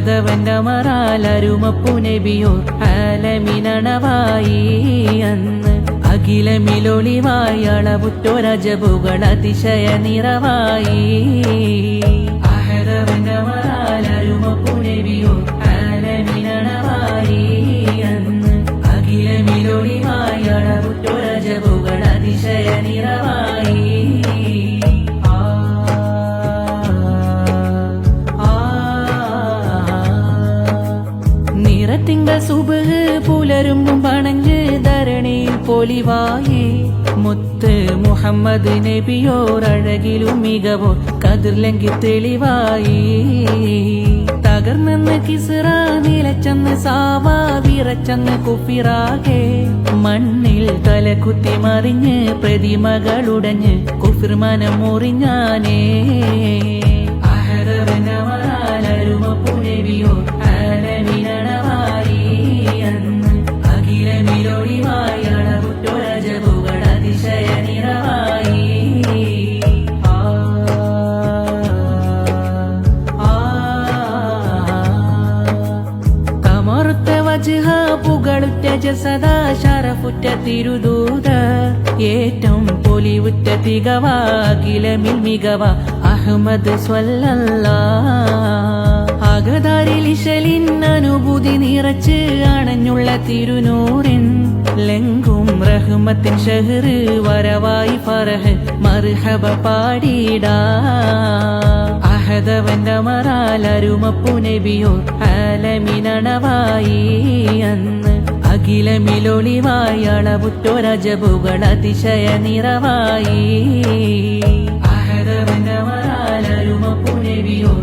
അഹദവന്റെ മറാലരുമപ്പു നബിയോർ ആലമിനണവായി അന്ന് അഖിലമിലൊളിവായി അളവുറ്റൊരജബുകൾ അതിശയ നിറവായി അഹദവന്റെ മറാലരുമപ്പു നബിയോർ ആലമിനണവായി അന്ന് അഖിലമിലൊളിവായി അളവുറ്റൊരജബുകൾ അതിശയ നിറവായി തിങ്കൾ സുബഹ് പുലരുമ്പും പണഞ്ഞ് ധരണിയിൽ പൊലിവായി മുത്ത് മുഹമ്മദ് നബിയോർ അഴകിലും മികവോ കതിർലെങ്കി തെളിവായി തകർന്നെന്ന് കിസ്റ നിലച്ചെന്ന് സാവാ വിറച്ചെന്ന് കുഫിറാകെ മണ്ണിൽ തലകുത്തി മറിഞ്ഞ് പ്രതിമകളുടഞ്ഞ് കുഫിർ മനം മുറിഞ്ഞാനേ അഹദവന്റെ മറാലരുമപ്പു നബിയോർ ആലമിനണവായി അന്ന് അഖിലമിലൊളിവായി അളവുറ്റൊരജബുകൾ അതിശയ നിറവായി കമറുത്ത വജ്ഹ പുകളുറ്റ ജസദ ശറഫുറ്റ തിരുദൂത ഏറ്റവും പൊലിവുറ്റ തികവ അഖിലമിൽ മികവ അഹ്മദ് സ്വല്ലല്ലാഹ് അകതാരിലിശലിൻ അനുഭൂതി നിറച്ച് അണഞ്ഞുള്ള തിരുനൂറിൻ ലെങ്കും റഹ്മത്തിൻ ഷഹ്റ് വരവായി ഫറഹ് മർഹബ പാടിടാ അഹദവന്റെ മറാലരുമപ്പു നബിയോർ ആലമിനണവായി അന്ന് അഖിലമിലൊളിവായി അളവുറ്റൊരജബുകൾ അതിശയ നിറവായി അഹദവന്റെ മറാലരുമപ്പു നബിയോർ